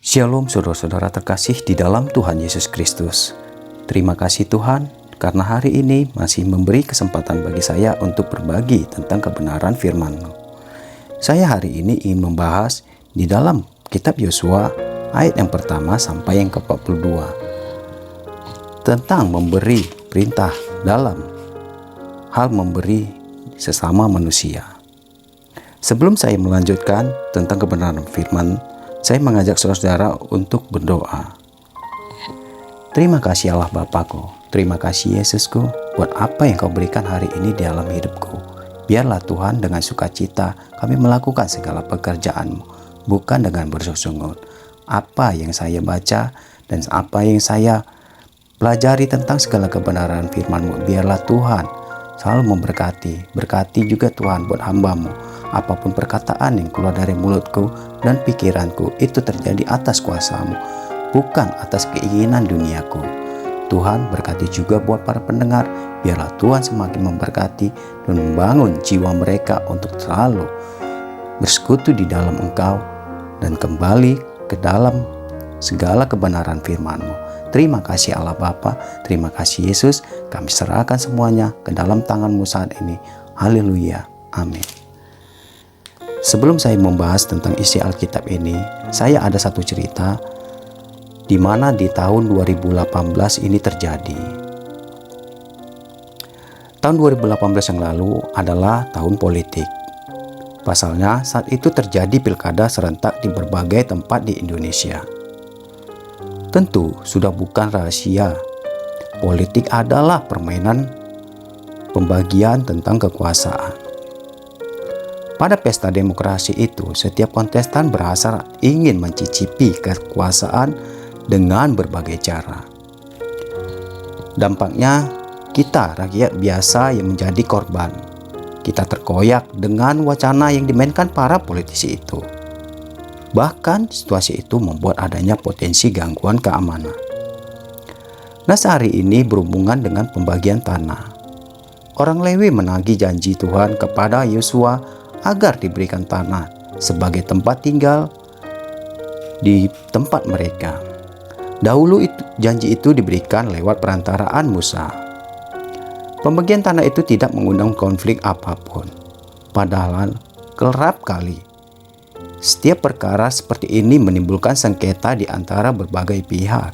Shalom saudara-saudara terkasih di dalam Tuhan Yesus Kristus. Terima kasih Tuhan karena hari ini masih memberi kesempatan bagi saya untuk berbagi tentang kebenaran firman-Mu. Saya hari ini ingin membahas di dalam kitab Yosua ayat yang pertama sampai yang ke-42 tentang memberi perintah dalam hal memberi sesama manusia. Sebelum saya melanjutkan tentang kebenaran firman, saya mengajak saudara-saudara untuk berdoa. Terima kasih Allah Bapakku, terima kasih Yesusku buat apa yang kau berikan hari ini di dalam hidupku. Biarlah Tuhan dengan sukacita kami melakukan segala pekerjaan-Mu, bukan dengan bersungut-sungut. Apa yang saya baca dan apa yang saya pelajari tentang segala kebenaran firman-Mu, biarlah Tuhan selalu memberkati. Berkati juga Tuhan buat hamba-Mu. Apapun perkataan yang keluar dari mulutku dan pikiranku itu terjadi atas kuasa-Mu, bukan atas keinginan duniaku. Tuhan berkati juga buat para pendengar, biarlah Tuhan semakin memberkati dan membangun jiwa mereka untuk selalu bersekutu di dalam Engkau dan kembali ke dalam segala kebenaran firman-Mu. Terima kasih Allah Bapa, terima kasih Yesus, kami serahkan semuanya ke dalam tangan-Mu saat ini. Haleluya, amin. Sebelum saya membahas tentang isi Alkitab ini, saya ada satu cerita di mana di tahun 2018 ini terjadi. Tahun 2018 yang lalu adalah tahun politik. Pasalnya saat itu terjadi pilkada serentak di berbagai tempat di Indonesia. Tentu sudah bukan rahasia, politik adalah permainan pembagian tentang kekuasaan. Pada pesta demokrasi itu, setiap kontestan berhasrat ingin mencicipi kekuasaan dengan berbagai cara. Dampaknya, kita rakyat biasa yang menjadi korban. Kita terkoyak dengan wacana yang dimainkan para politisi itu. Bahkan, situasi itu membuat adanya potensi gangguan keamanan. Nah, hari ini berhubungan dengan pembagian tanah. Orang Lewi menagih janji Tuhan kepada Yosua agar diberikan tanah sebagai tempat tinggal di tempat mereka. Dahulu janji itu diberikan lewat perantaraan Musa. Pembagian tanah itu tidak mengundang konflik apapun. Padahal kerap kali setiap perkara seperti ini menimbulkan sengketa di antara berbagai pihak.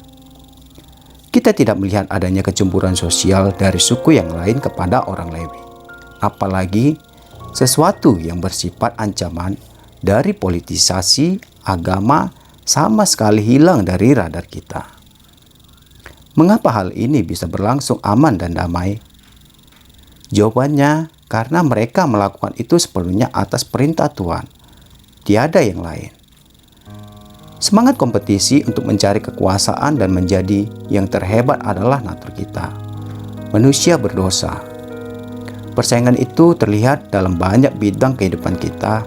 Kita tidak melihat adanya kecemburuan sosial dari suku yang lain kepada orang Lewi. Apalagi sesuatu yang bersifat ancaman dari politisasi agama sama sekali hilang dari radar kita. Mengapa hal ini bisa berlangsung aman dan damai? Jawabannya, karena mereka melakukan itu sepenuhnya atas perintah Tuhan. Tiada yang lain. Semangat kompetisi untuk mencari kekuasaan dan menjadi yang terhebat adalah natur kita. Manusia berdosa. Persaingan itu terlihat dalam banyak bidang kehidupan kita,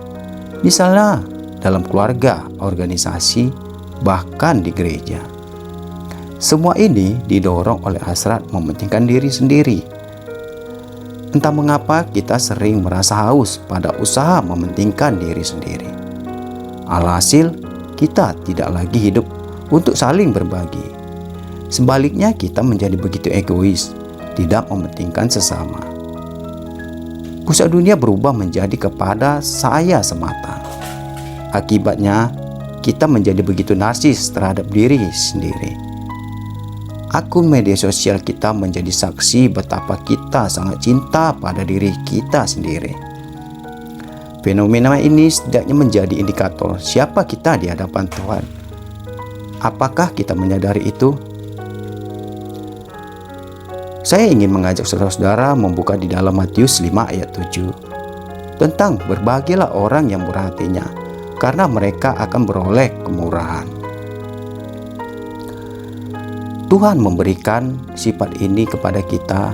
misalnya dalam keluarga, organisasi, bahkan di gereja. Semua ini didorong oleh hasrat mementingkan diri sendiri. Entah mengapa kita sering merasa haus pada usaha mementingkan diri sendiri. Alhasil, kita tidak lagi hidup untuk saling berbagi. Sebaliknya, kita menjadi begitu egois, tidak mementingkan sesama. Pusat dunia berubah menjadi kepada saya semata. Akibatnya, kita menjadi begitu narsis terhadap diri sendiri. Akun media sosial kita menjadi saksi betapa kita sangat cinta pada diri kita sendiri. Fenomena ini setidaknya menjadi indikator siapa kita di hadapan Tuhan. Apakah kita menyadari itu? Saya ingin mengajak saudara-saudara membuka di dalam Matius 5 ayat 7 tentang berbahagialah orang yang murah hatinya, karena mereka akan beroleh kemurahan. Tuhan memberikan sifat ini kepada kita,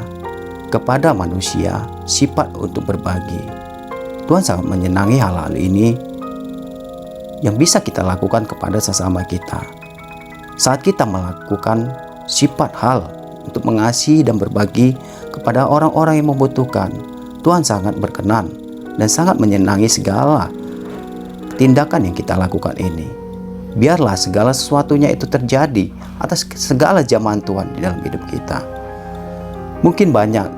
kepada manusia, sifat untuk berbagi. Tuhan sangat menyenangi hal-hal ini yang bisa kita lakukan kepada sesama kita. Saat kita melakukan sifat hal untuk mengasihi dan berbagi kepada orang-orang yang membutuhkan, Tuhan sangat berkenan dan sangat menyenangi segala tindakan yang kita lakukan ini. biarlah segala sesuatunya itu terjadi atas segala zaman Tuhan di dalam hidup kita. Mungkin banyak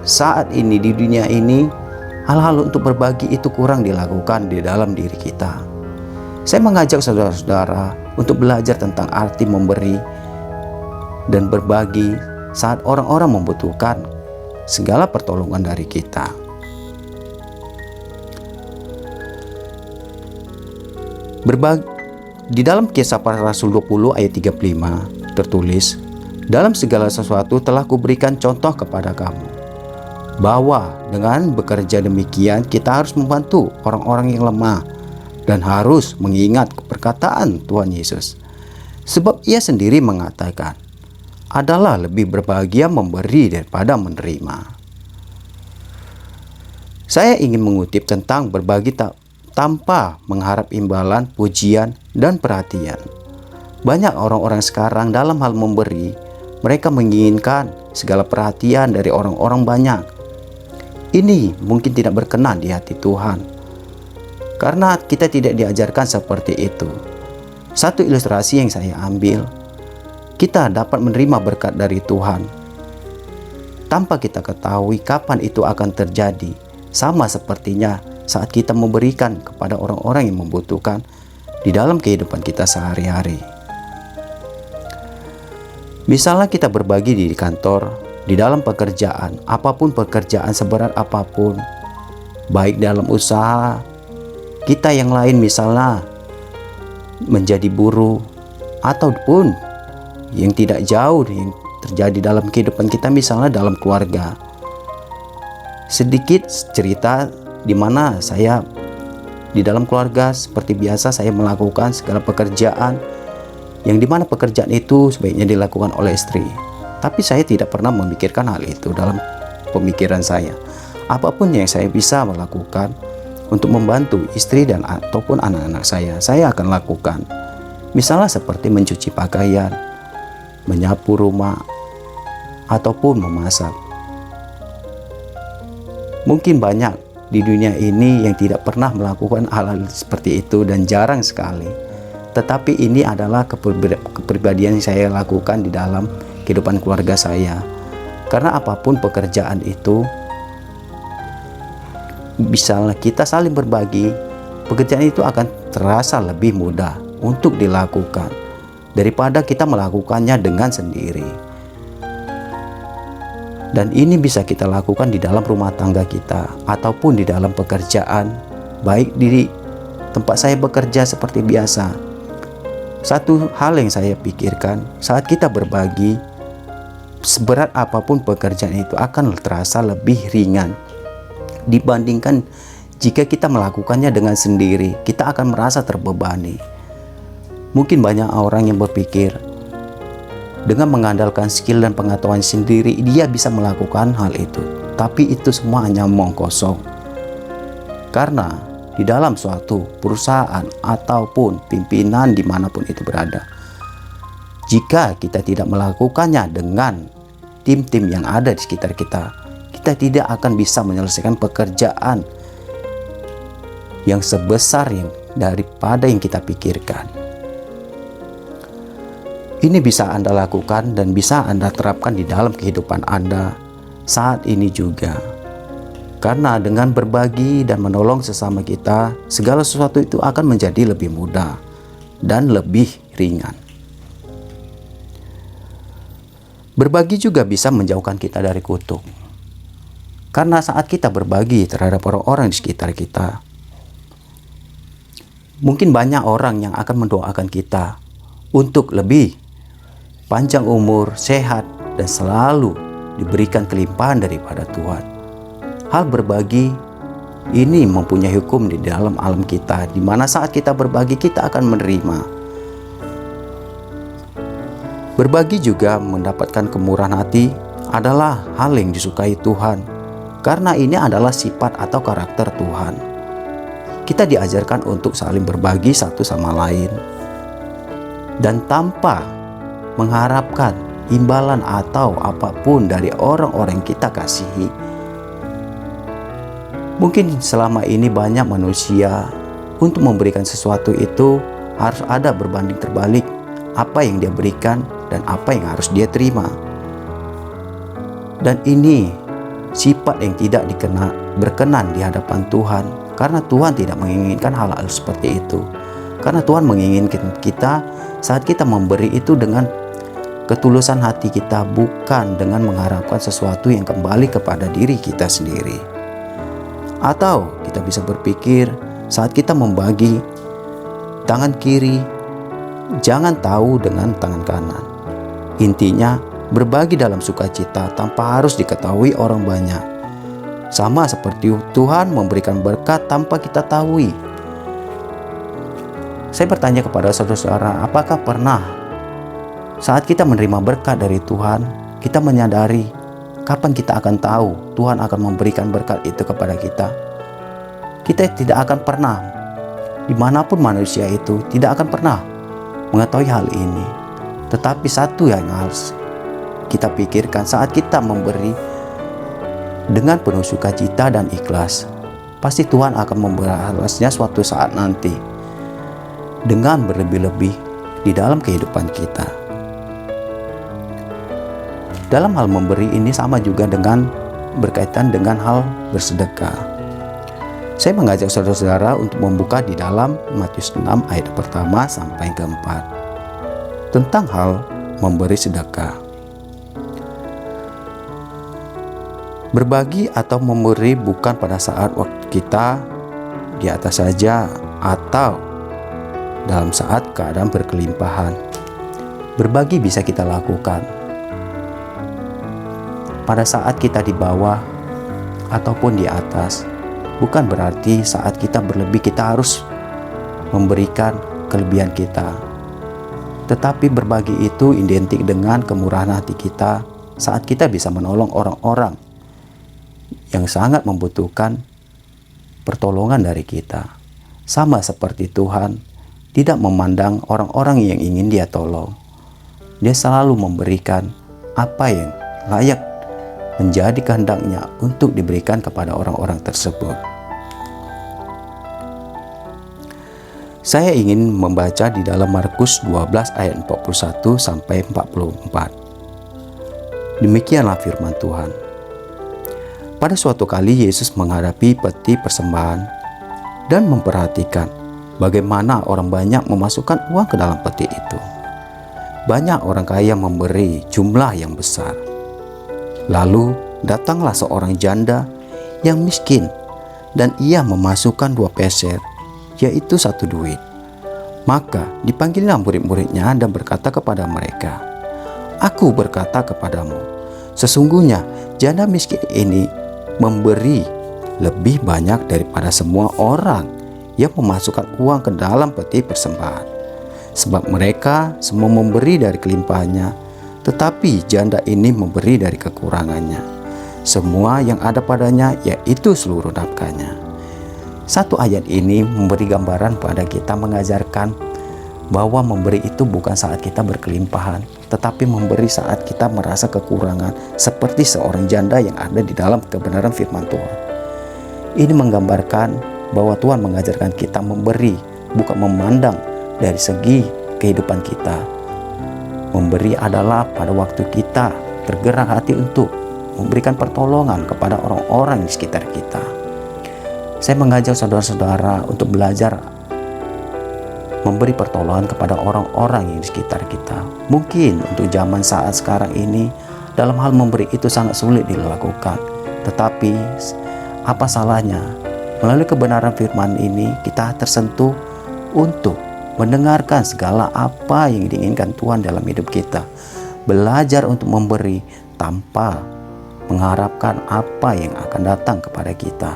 saat ini di dunia ini hal-hal untuk berbagi itu kurang dilakukan di dalam diri kita. Saya mengajak saudara-saudara untuk belajar tentang arti memberi dan berbagi saat orang-orang membutuhkan segala pertolongan dari kita. Di dalam Kisah Para Rasul 20 ayat 35 tertulis, "Dalam segala sesuatu telah kuberikan contoh kepada kamu, bahwa dengan bekerja demikian kita harus membantu orang-orang yang lemah dan harus mengingat perkataan Tuhan Yesus. Sebab ia sendiri mengatakan, adalah lebih berbahagia memberi daripada menerima." Saya ingin mengutip tentang berbagi tanpa mengharap imbalan, pujian, dan perhatian. Banyak orang-orang sekarang dalam hal memberi, mereka menginginkan segala perhatian dari orang-orang banyak. Ini mungkin tidak berkenan di hati Tuhan, karena kita tidak diajarkan seperti itu. Satu ilustrasi yang saya ambil, kita dapat menerima berkat dari Tuhan tanpa kita ketahui kapan itu akan terjadi. Sama sepertinya saat kita memberikan kepada orang-orang yang membutuhkan di dalam kehidupan kita sehari-hari. Misalnya kita berbagi di kantor, di dalam pekerjaan, apapun pekerjaan seberat apapun, baik dalam usaha kita yang lain, misalnya menjadi buruh, ataupun yang tidak jauh yang terjadi dalam kehidupan kita, misalnya dalam keluarga. Sedikit cerita di mana saya di dalam keluarga, seperti biasa saya melakukan segala pekerjaan yang dimana pekerjaan itu sebaiknya dilakukan oleh istri. Tapi saya tidak pernah memikirkan hal itu dalam pemikiran saya. Apapun yang saya bisa melakukan untuk membantu istri dan ataupun anak-anak saya akan lakukan. Misalnya seperti mencuci pakaian, menyapu rumah, ataupun memasak. Mungkin banyak di dunia ini yang tidak pernah melakukan hal-hal seperti itu dan jarang sekali. Tetapi ini adalah kepribadian yang saya lakukan di dalam kehidupan keluarga saya. Karena apapun pekerjaan itu, misalnya kita saling berbagi, pekerjaan itu akan terasa lebih mudah untuk dilakukan daripada kita melakukannya dengan sendiri. Dan ini bisa kita lakukan di dalam rumah tangga kita ataupun di dalam pekerjaan, baik di tempat saya bekerja seperti biasa. Satu hal yang saya pikirkan, saat kita berbagi, seberat apapun pekerjaan itu akan terasa lebih ringan dibandingkan jika kita melakukannya dengan sendiri. Kita akan merasa terbebani. Mungkin banyak orang yang berpikir dengan mengandalkan skill dan pengetahuan sendiri dia bisa melakukan hal itu. Tapi itu semua hanya omong kosong. Karena di dalam suatu perusahaan ataupun pimpinan dimanapun itu berada, jika kita tidak melakukannya dengan tim-tim yang ada di sekitar kita, kita tidak akan bisa menyelesaikan pekerjaan yang sebesar yang daripada yang kita pikirkan. Ini bisa Anda lakukan dan bisa Anda terapkan di dalam kehidupan Anda saat ini juga. Karena dengan berbagi dan menolong sesama kita, segala sesuatu itu akan menjadi lebih mudah dan lebih ringan. Berbagi juga bisa menjauhkan kita dari kutuk. Karena saat kita berbagi terhadap orang-orang di sekitar kita, mungkin banyak orang yang akan mendoakan kita untuk lebih panjang umur, sehat, dan selalu diberikan kelimpahan daripada Tuhan. Hal berbagi ini mempunyai hukum di dalam alam kita, di mana saat kita berbagi kita akan menerima. Berbagi juga mendapatkan kemurahan hati adalah hal yang disukai Tuhan, karena ini adalah sifat atau karakter Tuhan. Kita diajarkan untuk saling berbagi satu sama lain, dan tanpa mengharapkan imbalan atau apapun dari orang-orang yang kita kasihi. Mungkin selama ini banyak manusia untuk memberikan sesuatu itu harus ada berbanding terbalik apa yang dia berikan dan apa yang harus dia terima. Dan ini sifat yang tidak berkenan di hadapan Tuhan, karena Tuhan tidak menginginkan hal-hal seperti itu. Karena Tuhan menginginkan kita saat kita memberi itu dengan ketulusan hati kita, bukan dengan mengharapkan sesuatu yang kembali kepada diri kita sendiri. Atau kita bisa berpikir saat kita membagi, tangan kiri jangan tahu dengan tangan kanan. Intinya berbagi dalam sukacita tanpa harus diketahui orang banyak. Sama seperti Tuhan memberikan berkat tanpa kita tahu. Saya bertanya kepada saudara-saudara, apakah pernah saat kita menerima berkat dari Tuhan, kita menyadari kapan kita akan tahu Tuhan akan memberikan berkat itu kepada kita? Kita tidak akan pernah, dimanapun manusia itu, tidak akan pernah mengetahui hal ini. Tetapi satu yang harus kita pikirkan saat kita memberi dengan penuh sukacita dan ikhlas, pasti Tuhan akan membalasnya suatu saat nanti dengan berlebih-lebih di dalam kehidupan kita. Dalam hal memberi ini sama juga dengan berkaitan dengan hal bersedekah. Saya mengajak saudara-saudara untuk membuka di dalam Matius 6 ayat pertama sampai keempat tentang hal memberi sedekah. Berbagi atau memberi bukan pada saat waktu kita di atas saja atau dalam saat keadaan berkelimpahan. Berbagi bisa kita lakukan pada saat kita di bawah ataupun di atas. Bukan berarti saat kita berlebih kita harus memberikan kelebihan kita. Tetapi berbagi itu identik dengan kemurahan hati kita saat kita bisa menolong orang-orang yang sangat membutuhkan pertolongan dari kita. Sama seperti Tuhan tidak memandang orang-orang yang ingin Dia tolong. Dia selalu memberikan apa yang layak menjadi kehendaknya untuk diberikan kepada orang-orang tersebut. Saya ingin membaca di dalam Markus 12 ayat 41 sampai 44. Demikianlah firman Tuhan. Pada suatu kali Yesus menghadapi peti persembahan dan memperhatikan bagaimana orang banyak memasukkan uang ke dalam peti itu. Banyak orang kaya memberi jumlah yang besar. Lalu datanglah seorang janda yang miskin dan ia memasukkan 2 peser, yaitu 1 duit. Maka dipanggillah murid-muridnya dan berkata kepada mereka, "Aku berkata kepadamu, sesungguhnya janda miskin ini memberi lebih banyak daripada semua orang yang memasukkan uang ke dalam peti persembahan. Sebab mereka semua memberi dari kelimpahannya, tetapi janda ini memberi dari kekurangannya, semua yang ada padanya, yaitu seluruh nafkahnya." Satu ayat ini memberi gambaran pada kita, mengajarkan bahwa memberi itu bukan saat kita berkelimpahan, tetapi memberi saat kita merasa kekurangan, seperti seorang janda yang ada di dalam kebenaran firman Tuhan. Ini menggambarkan bahwa Tuhan mengajarkan kita memberi, bukan memandang dari segi kehidupan kita. Memberi adalah pada waktu kita tergerak hati untuk memberikan pertolongan kepada orang-orang di sekitar kita. Saya mengajak saudara-saudara untuk belajar memberi pertolongan kepada orang-orang yang di sekitar kita. Mungkin untuk zaman saat sekarang ini, dalam hal memberi itu sangat sulit dilakukan. Tetapi apa salahnya melalui kebenaran firman ini kita tersentuh untuk mendengarkan segala apa yang diinginkan Tuhan dalam hidup kita. Belajar untuk memberi tanpa mengharapkan apa yang akan datang kepada kita.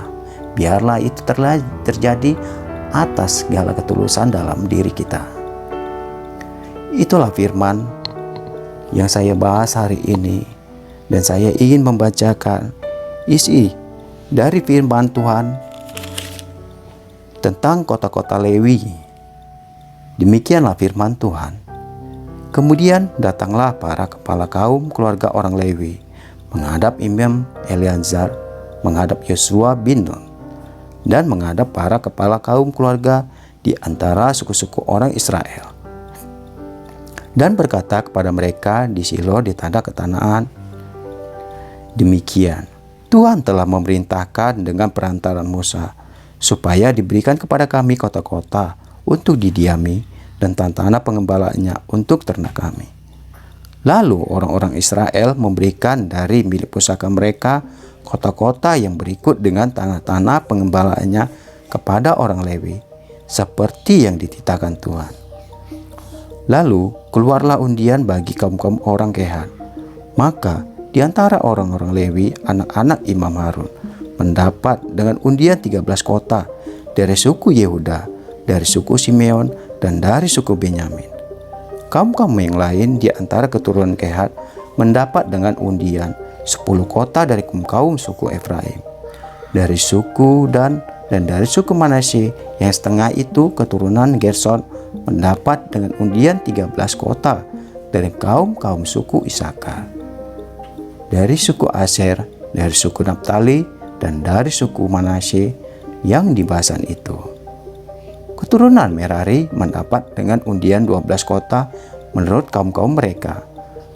Biarlah itu terjadi atas segala ketulusan dalam diri kita. Itulah firman yang saya bahas hari ini, dan saya ingin membacakan isi dari firman Tuhan tentang kota-kota Lewi. Demikianlah firman Tuhan. Kemudian datanglah para kepala kaum keluarga orang Lewi menghadap Imam Eleazar, menghadap Yosua bin Nun, dan menghadap para kepala kaum keluarga di antara suku-suku orang Israel. Dan berkata kepada mereka di Silo di tanah Kanaan, demikian Tuhan telah memerintahkan dengan perantaran Musa, supaya diberikan kepada kami kota-kota untuk didiami dan tanah pengembalaannya untuk ternak kami. Lalu orang-orang Israel memberikan dari milik pusaka mereka kota-kota yang berikut dengan tanah-tanah pengembalaannya kepada orang Lewi, seperti yang dititahkan Tuhan. Lalu keluarlah undian bagi kaum-kaum orang Kehat. Maka di antara orang-orang Lewi, anak-anak Imam Harun, mendapat dengan undian 13 kota dari suku Yehuda, dari suku Simeon, dan dari suku Benyamin. Kaum-kaum yang lain di antara keturunan Kehat mendapat dengan undian 10 kota dari kaum suku Efraim, dari suku Dan, dan dari suku Manasye yang setengah itu keturunan Gerson mendapat dengan undian 13 kota dari kaum-kaum suku Isakar. Dari suku Aser, dari suku Naphtali, dan dari suku Manasye yang di Basan itu. Keturunan Merari mendapat dengan undian 12 kota menurut kaum-kaum mereka,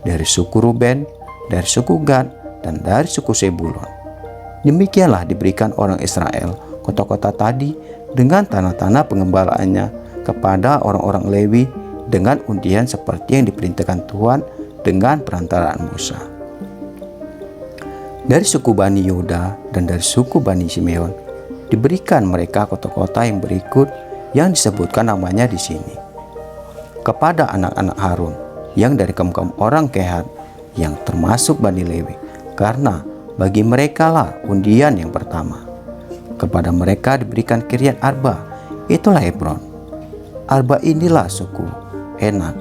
dari suku Ruben, dari suku Gad, dan dari suku Sebulon. Demikianlah diberikan orang Israel kota-kota tadi dengan tanah-tanah pengembalaannya kepada orang-orang Lewi dengan undian seperti yang diperintahkan Tuhan dengan perantaraan Musa. Dari suku Bani Yehuda dan dari suku Bani Simeon diberikan mereka kota-kota yang berikut yang disebutkan namanya di sini. Kepada anak-anak Harun yang dari kaum-kaum orang Kehat yang termasuk Bani Lewi, karena bagi mereka lah undian yang pertama. Kepada mereka diberikan Kiryat Arba, itulah Hebron. Arba inilah suku Enak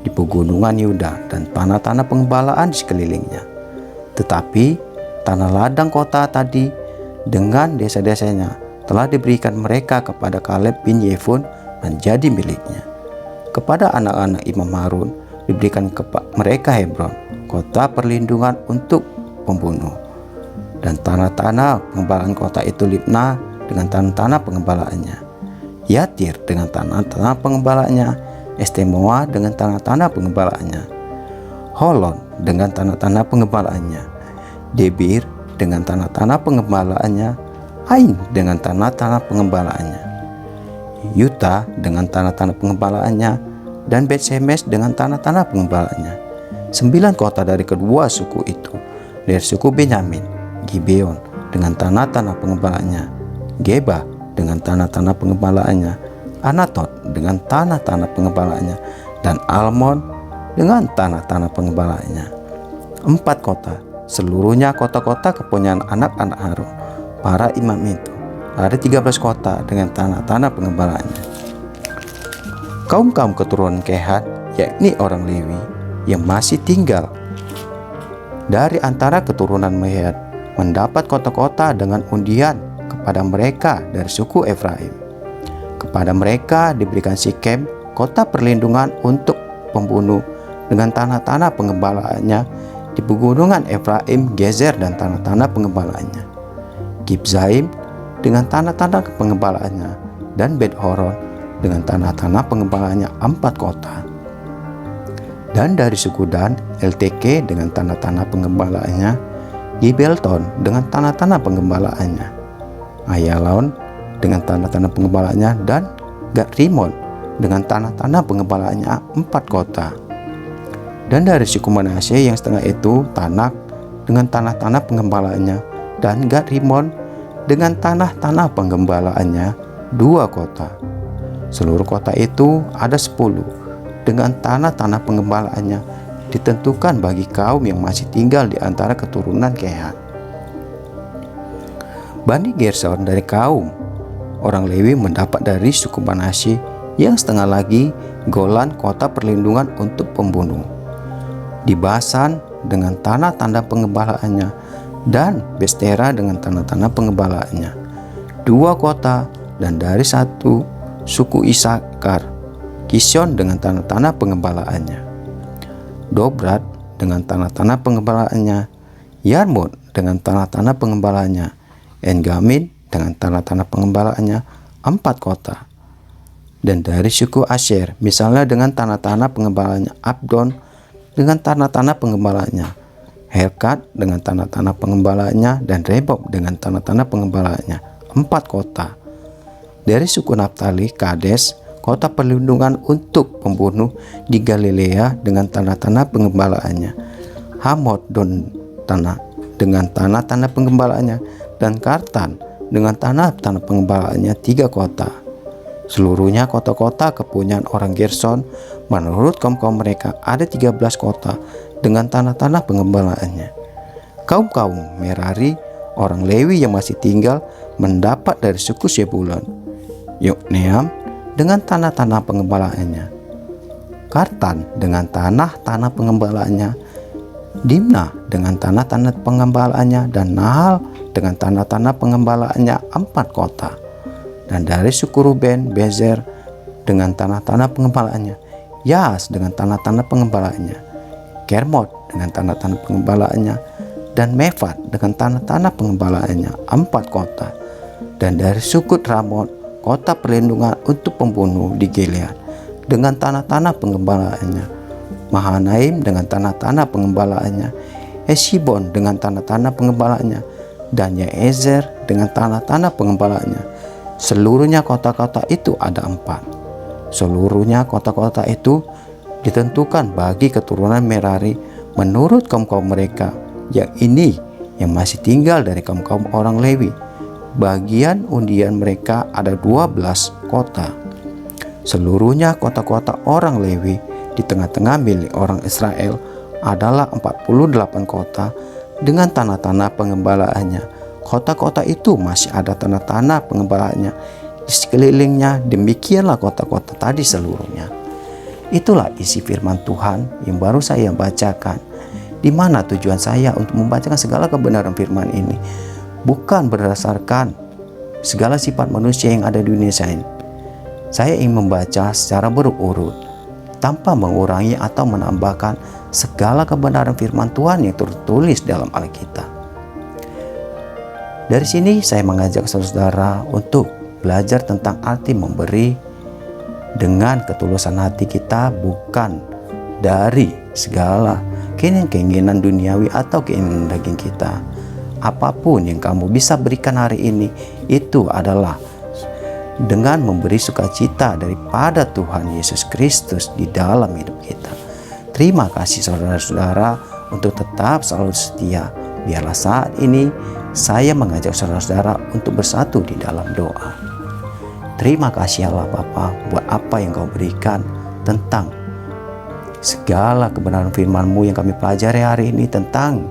di pegunungan Yehuda dan tanah-tanah pengembalaan di sekelilingnya. Tetapi tanah ladang kota tadi dengan desa-desanya telah diberikan mereka kepada Kaleb bin Yefun menjadi miliknya. Kepada anak-anak Imam Harun diberikan mereka Hebron, kota perlindungan untuk pembunuh. Dan tanah-tanah pengembalaan kota itu Libna dengan tanah-tanah pengembalaannya, Yatir dengan tanah-tanah pengembalaannya, Estemoa dengan tanah-tanah pengembalaannya, Holon dengan tanah-tanah pengembalaannya, Debir dengan tanah-tanah pengembalaannya, Ain dengan tanah-tanah pengembalaannya, Yuta dengan tanah-tanah pengembalaannya, dan Bet-Shemesh dengan tanah-tanah pengembalaannya. 9 kota dari kedua suku itu. Dari suku Benyamin, Gibeon dengan tanah-tanah pengembalaannya, Geba dengan tanah-tanah pengembalaannya, Anatot dengan tanah-tanah pengembalaannya, dan Almon dengan tanah-tanah pengembalaannya. 4 kota, seluruhnya kota-kota kepunyaan anak-anak Harun, para imam itu. Ada 13 kota dengan tanah-tanah pengembalaannya. Kaum-kaum keturunan Kehat, yakni orang Lewi yang masih tinggal dari antara keturunan Mehat, mendapat kota-kota dengan undian kepada mereka dari suku Efraim. Kepada mereka diberikan Sikem, kota perlindungan untuk pembunuh dengan tanah-tanah pengembalaannya di pegunungan Efraim, Gezer dan tanah-tanah pengembalaannya, Kibzaim dengan tanah-tanah pengembalaannya, dan Bet-Horon dengan tanah-tanah pengembalaannya 4 kota. Dan dari suku Dan, LTK dengan tanah-tanah pengembalaannya, Gibelton dengan tanah-tanah pengembalaannya, Ayalon dengan tanah-tanah pengembalaannya, dan Gat-Rimon dengan tanah-tanah pengembalaannya 4 kota. Dan dari suku Manasye yang setengah itu Tanak dengan tanah-tanah pengembalaannya, dan Gat-Rimon dengan tanah-tanah pengembalaannya 2 kota. Seluruh kota itu ada 10 dengan tanah-tanah pengembalaannya ditentukan bagi kaum yang masih tinggal di antara keturunan Kehat. Bani Gerson dari kaum orang Lewi mendapat dari suku Manasye yang setengah lagi Golan, kota perlindungan untuk pembunuh, di Basan dengan tanah-tanah pengembalaannya, dan Bestera dengan tanah-tanah pengembalaannya 2 kota. Dan dari satu suku Isakar, Kison dengan tanah-tanah pengembalaannya, Dobrat dengan tanah-tanah pengembalaannya, Yarmut dengan tanah-tanah pengembalaannya, En-Gamin dengan tanah-tanah pengembalaannya 4 kota. Dan dari suku Asher, misalnya dengan tanah-tanah pengembalanya Abdon dengan tanah-tanah pengembalanya, Helkat dengan tanah-tanah pengembalanya, dan Rebob dengan tanah-tanah pengembalanya, 4 kota. Dari suku Naftali, Kades, kota perlindungan untuk pembunuh di Galilea dengan tanah-tanah pengembalaannya, Hamot dan tanah dengan tanah-tanah pengembalaannya, dan Kartan dengan tanah-tanah pengembalaannya, 3 kota. Seluruhnya kota-kota kepunyaan orang Gerson, menurut kaum-kaum mereka ada 13 kota dengan tanah-tanah pengembalaannya. Kaum-kaum Merari, orang Lewi yang masih tinggal, mendapat dari suku Zebulon, Yokneam dengan tanah-tanah pengembalaannya, Kartan dengan tanah-tanah pengembalaannya, Dimna dengan tanah-tanah pengembalaannya, dan Nahal dengan tanah-tanah pengembalaannya, 4 kota. Dan dari suku Ruben, Bezer dengan tanah-tanah pengembalaannya, Yaas dengan tanah-tanah pengembalaannya, Kermot dengan tanah-tanah pengembalaannya, dan Mephat dengan tanah-tanah pengembalaannya, 4 kota. Dan dari suku Ramot, kota perlindungan untuk pembunuh di Gilead dengan tanah-tanah pengembalaannya, Mahanaim dengan tanah-tanah pengembalaannya, Hesibon dengan tanah-tanah pengembalaannya, dan Yaezer dengan tanah-tanah pengembalaannya. Seluruhnya kota-kota itu ada 4. Seluruhnya kota-kota itu ditentukan bagi keturunan Merari menurut kaum-kaum mereka, yang ini yang masih tinggal dari kaum-kaum orang Lewi. Bagian undian mereka ada 12 kota. Seluruhnya kota-kota orang Lewi di tengah-tengah milik orang Israel adalah 48 kota dengan tanah-tanah pengembalaannya. Kota-kota itu masih ada tanah-tanah pengembalaannya di sekelilingnya. Demikianlah kota-kota tadi seluruhnya. Itulah isi firman Tuhan yang baru saya bacakan. Di mana tujuan saya untuk membacakan segala kebenaran firman ini bukan berdasarkan segala sifat manusia yang ada di dunia ini. Saya ingin membaca secara berurut tanpa mengurangi atau menambahkan segala kebenaran firman Tuhan yang tertulis dalam Alkitab. Dari sini saya mengajak saudara untuk belajar tentang arti memberi dengan ketulusan hati kita, bukan dari segala keinginan duniawi atau keinginan daging kita. Apapun yang kamu bisa berikan hari ini, itu adalah dengan memberi sukacita daripada Tuhan Yesus Kristus di dalam hidup kita. Terima kasih saudara-saudara untuk tetap selalu setia. Biarlah saat ini saya mengajak saudara-saudara untuk bersatu di dalam doa. Terima kasih Allah Bapa buat apa yang Kau berikan tentang segala kebenaran firman-Mu yang kami pelajari hari ini, tentang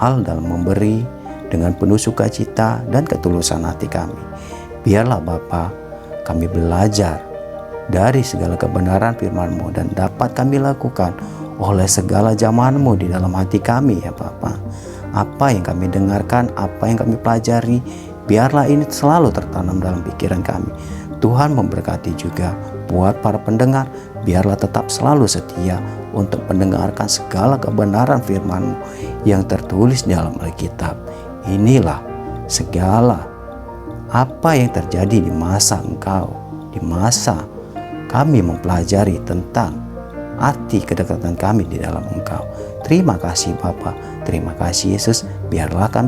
hal dalam memberi dengan penuh sukacita dan ketulusan hati kami. Biarlah Bapa kami belajar dari segala kebenaran firman-Mu dan dapat kami lakukan oleh segala jamahan-Mu di dalam hati kami ya Bapa. Apa yang kami dengarkan, apa yang kami pelajari, biarlah ini selalu tertanam dalam pikiran kami. Tuhan memberkati juga buat para pendengar, biarlah tetap selalu setia untuk mendengarkan segala kebenaran firman-Mu yang tertulis dalam Alkitab. Inilah segala apa yang terjadi di masa Engkau, di masa kami mempelajari tentang arti kedekatan kami di dalam Engkau. Terima kasih Bapa, terima kasih Yesus, biarlah kami